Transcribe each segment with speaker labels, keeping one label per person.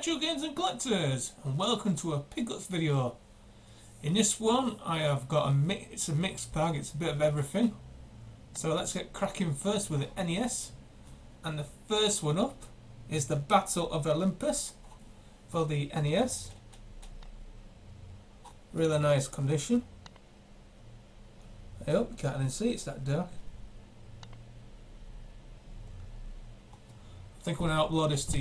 Speaker 1: Retro Games and Collectors, and welcome to a pickups video. In this one I have got it's a mixed bag, it's a bit of everything. So let's get cracking first with the NES. And the first one up is the Battle of Olympus for the NES. Really nice condition. I hope you can't even see, it's that dark. I think when I upload this to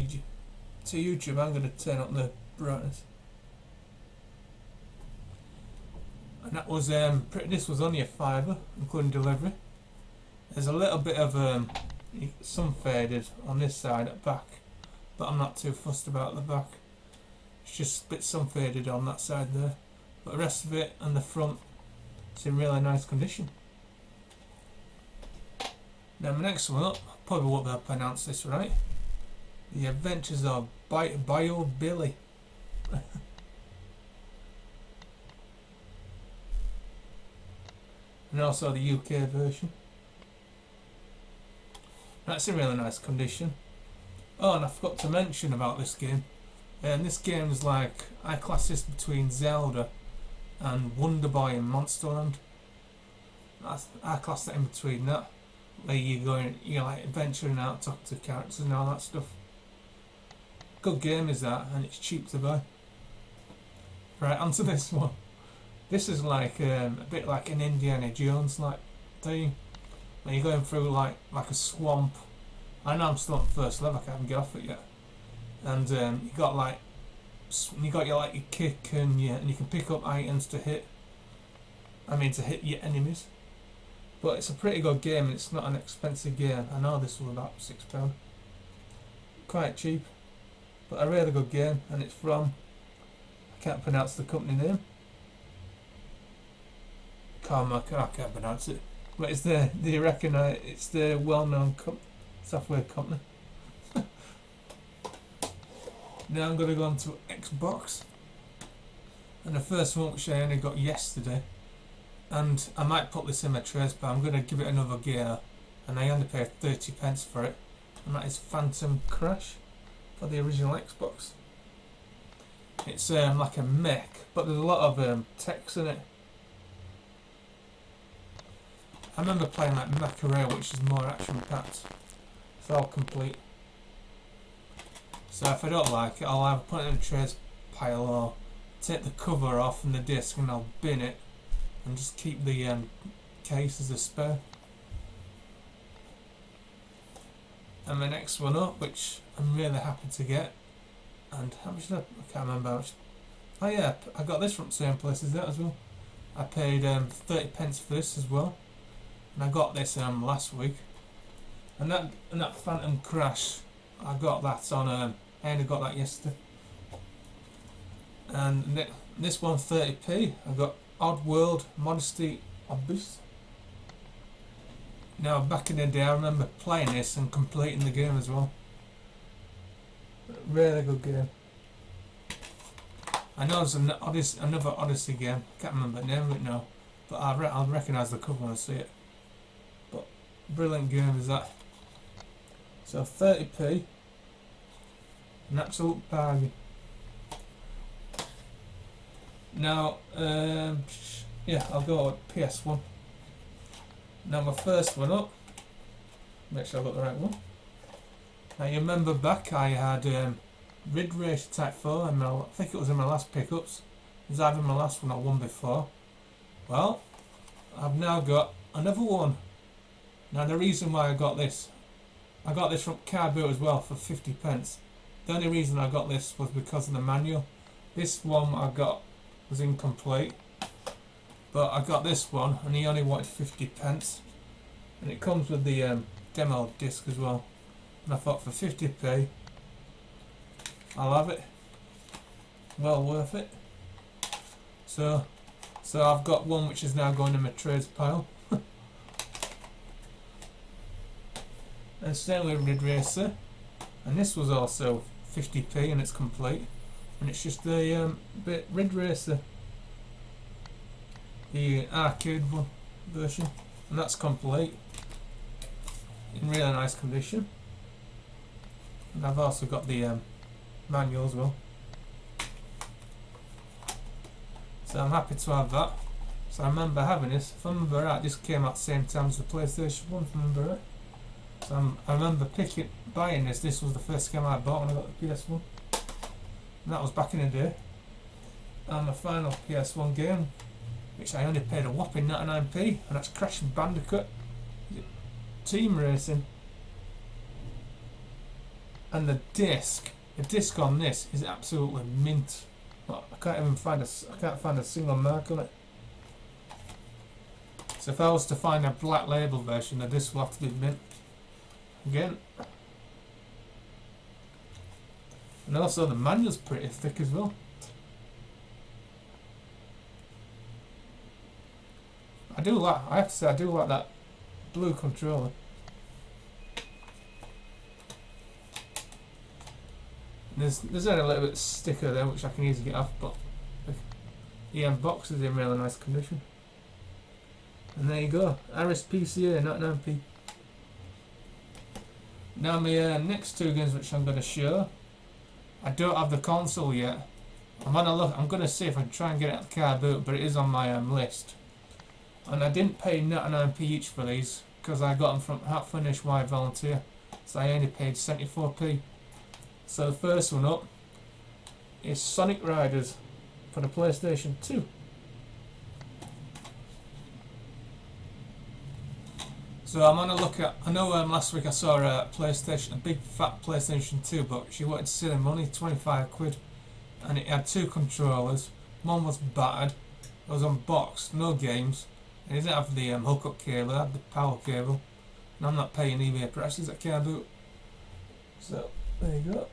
Speaker 1: YouTube, I'm going to turn up the brightness. And that was this was only a £5, including delivery. There's a little bit of some faded on this side at the back, but I'm not too fussed about the back. It's just a bit sun faded on that side there, but the rest of it and the front is in really nice condition. Now my next one up, I probably won't be able to pronounce this right. The Adventures of Bio Billy. And also the UK version. That's in really nice condition. Oh, and I forgot to mention about this game. This game is like, I class this between Zelda and Wonder Boy and Monsterland. I class that in between that, where you're like adventuring out, talking to characters and all that stuff. Good game is that, and it's cheap to buy. Right, onto this one. This is like a bit like an Indiana Jones like thing, where you're going through like a swamp. I know I'm still on the first level, I can't even get off it yet. And you got your kick and you can pick up items to hit. To hit your enemies. But it's a pretty good game and it's not an expensive game. I know this was about £6. Quite cheap. But a really good game, and it's from, I can't pronounce the company name. I can't pronounce it. But it's it's the well-known software company. Now I'm going to go on to Xbox. And the first one, which I only got yesterday. And I might put this in my trace, but I'm going to give it another go. And I only paid 30p for it. And that is Phantom Crash. For the original Xbox. It's like a mech, but there's a lot of text in it. I remember playing like Macarena, which is more action packed. It's all complete. So if I don't like it, I'll either put it in a trace pile or take the cover off and the disc and I'll bin it and just keep the case as a spare. And the next one up, which I'm really happy to get, and how much did I can't remember how much. Oh yeah, I got this from the same place as that as well. I paid 30p for this as well, and I got this last week. And that Phantom Crash, I got that on I only got that yesterday. And this one 30p. I got Oddworld Modesty Obvious. Now back in the day I remember playing this and completing the game as well. Really good game. I know there's another Odyssey game, can't remember the name of it now, but I'll recognise the cover when I see it. But brilliant game is that. So 30p, an absolute bargain. Now yeah, I'll go with PS1. Now my first one up, make sure I got the right one. Now you remember back I had Ridge Racer Type 4, and I think it was in my last pickups. It was either my last one or one before. Well, I've now got another one. Now the reason why I got this from Car Boot as well for 50p. The only reason I got this was because of the manual. This one I got was incomplete. But I got this one and he only wanted 50p, and it comes with the demo disc as well, and I thought for 50p I'll have it, well worth it. So I've got one which is now going in my trades pile. And same with Ridge Racer, and this was also 50p and it's complete, and it's just the bit Ridge Racer, the arcade one version, and that's complete in really nice condition. And I've also got the manual as well. So I'm happy to have that. So I remember having this. If I remember right, this came out the same time as the PlayStation 1, if I remember right. So I remember buying this. This was the first game I bought when I got the PS1. And that was back in the day. And my final PS1 game, which I only paid a whopping 99p, and that's Crash Bandicoot Team Racing. And the disc on this is absolutely mint. I can't find a single mark on it. So if I was to find a black label version, the disc will have to be mint again. And also the manual's pretty thick as well. I have to say I do like that blue controller. There's only a little bit of sticker there which I can easily get off, but the box is in really nice condition. And there you go, RSPCA 99p. Now my next two games which I'm going to show, I don't have the console yet. I'm going to see if I can try and get it at the car boot, but it is on my list. And I didn't pay 99p each for these because I got them from Half Finished Wide Volunteer, so I only paid 74p. So the first one up is Sonic Riders for the PlayStation 2. So I'm on a look at, I know last week I saw a big fat PlayStation 2, but she wanted silly money, 25 quid, and it had two controllers. One was battered, it was unboxed, no games, and it didn't have the hookup cable, it had the power cable, and I'm not paying eBay prices at car boot. So there you go.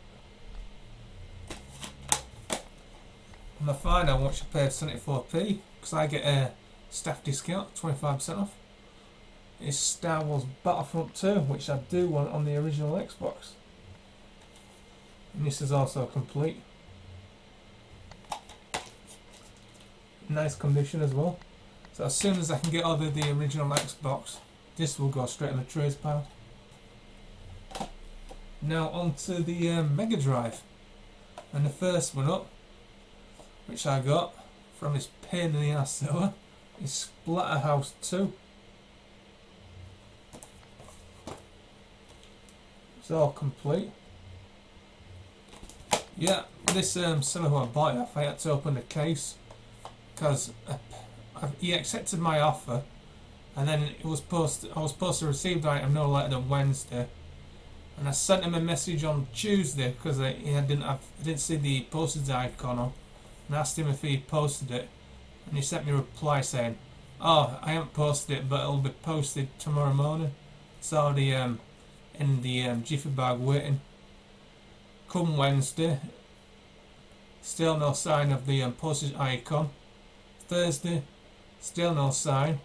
Speaker 1: On the find I want you to pay 74p because I get a staff discount, 25% off. It's Star Wars Battlefront 2, which I do want on the original Xbox. And this is also complete. Nice condition as well. So as soon as I can get over the original Xbox, this will go straight in the trays pile. Now onto the Mega Drive. And the first one up, which I got from this pain in the ass seller, is Splatterhouse 2. It's all complete. Yeah, this seller who I bought it off, I had to open the case because he accepted my offer, and then I was supposed to receive the item no later than Wednesday. And I sent him a message on Tuesday because I didn't see the postage icon on, and asked him if he posted it, and he sent me a reply saying, "Oh, I haven't posted it, but it'll be posted tomorrow morning." It's already in the jiffy bag waiting. Come Wednesday, still no sign of the postage icon. Thursday, still no sign,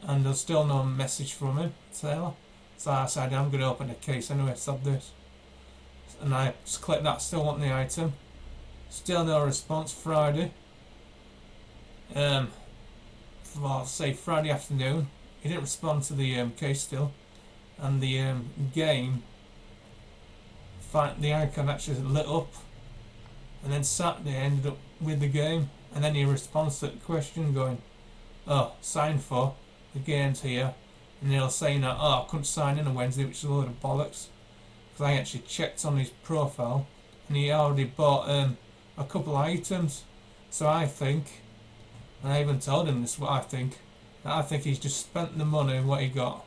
Speaker 1: and there's still no message from him, Taylor. So I decided I'm going to open the case anyway, stop this. And I just clicked that, still want the item. Still no response. Friday. Well, say Friday afternoon. He didn't respond to the case still. And the game, the icon actually lit up. And then Saturday I ended up with the game. And then he responds to the question going, "Oh, signed for, the game's here." And he'll say that, "Oh, I couldn't sign in on Wednesday," which is a load of bollocks. Because I actually checked on his profile and he already bought a couple of items. So I think, and I even told him this is what I think, that I think he's just spent the money what he got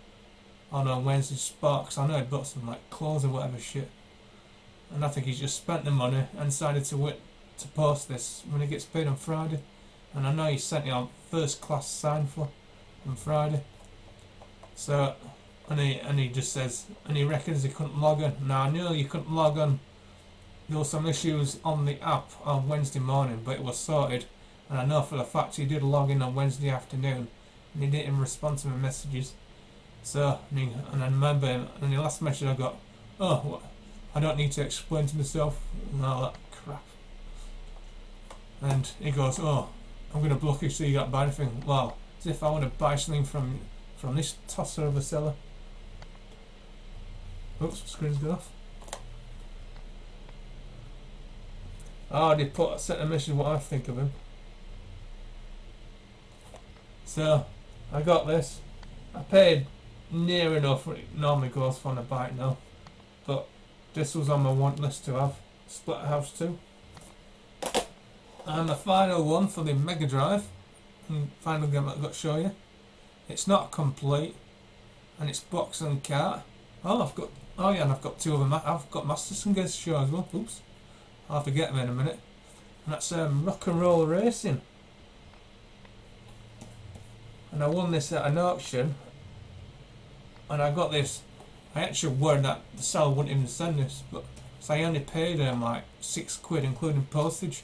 Speaker 1: on Wednesday's spot, because I know he bought some like clothes or whatever shit. And I think he's just spent the money and decided to post this when he gets paid on Friday. And I know he sent it on first class signed for on Friday. So, and he just says, and he reckons he couldn't log on. Now I know you couldn't log on. There were some issues on the app on Wednesday morning, but it was sorted. And I know for the fact he did log in on Wednesday afternoon, and he didn't respond to my messages. So, and I remember him, and the last message I got, "Oh, what? I don't need to explain to myself," and all that crap. And he goes, "Oh, I'm going to block you so you can't buy anything." Well, as if I want to buy something from this tosser of a seller. Oops, screen's gone off. I already sent a message what I think of him. So I got this. I paid near enough what it normally goes for on a bike now, but this was on my want list to have. Splatterhouse 2. And the final one for the Mega Drive, and final game I've got to show you. It's not complete, and it's box and cart. Oh yeah, and I've got two of them. I've got Master System games to show as well. Oops, I'll have to get them in a minute. And that's Rock and Roll Racing. And I won this at an auction, and I got this. I actually worried that the seller wouldn't even send this, but so I only paid him like £6 including postage.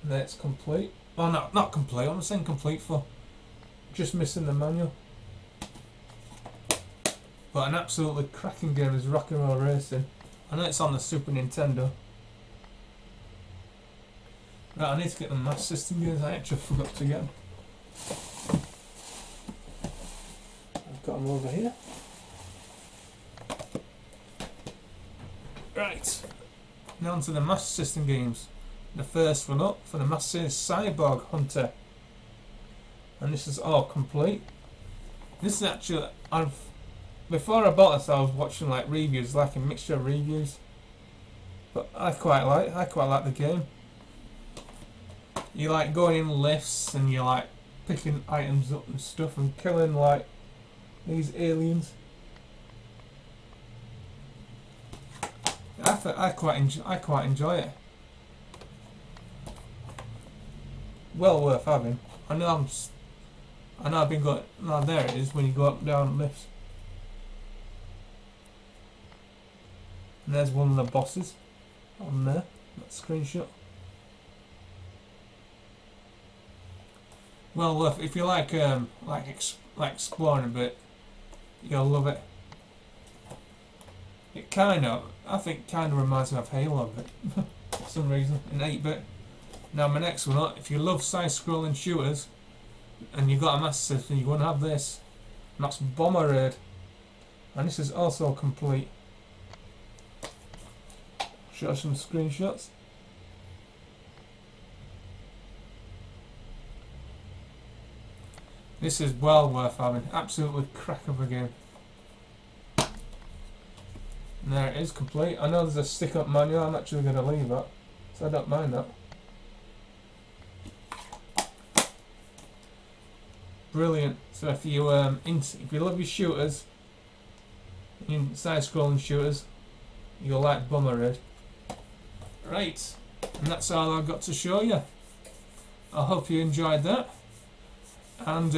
Speaker 1: And then it's complete. Oh no, not complete. I'm saying complete for just missing the manual. But an absolutely cracking game is Rock and Roll Racing. I know it's on the Super Nintendo. Right, I need to get the Master System games. I actually forgot to get them. I've got them over here. Right, now on to the Master System games. The first one up for the Master is Cyborg Hunter. And this is all complete. This is actually, before I bought this I was watching like reviews, like a mixture of reviews. But I quite like the game. You like going in lifts and you're like picking items up and stuff and killing like these aliens. I quite enjoy it. Well worth having. I know I've been going. No, there it is when you go up and down lifts. And there's one of the bosses on there. That screenshot. Well worth. If you like exploring a bit, you'll love it. It I think kind of reminds me of Halo a bit, for some reason, in 8-bit. Now my next one up, if you love side-scrolling shooters, and you've got a Master System, you're going to have this. And that's Bomber Raid. And this is also complete. Show some screenshots. This is well worth having. Absolutely crack of a game. And there it is, complete. I know there's a stick-up manual. I'm actually going to leave that, so I don't mind that. Brilliant. So if you if you love your shooters, side-scrolling shooters, you'll like Bomber Raid. Right, and that's all I've got to show you. I hope you enjoyed that, and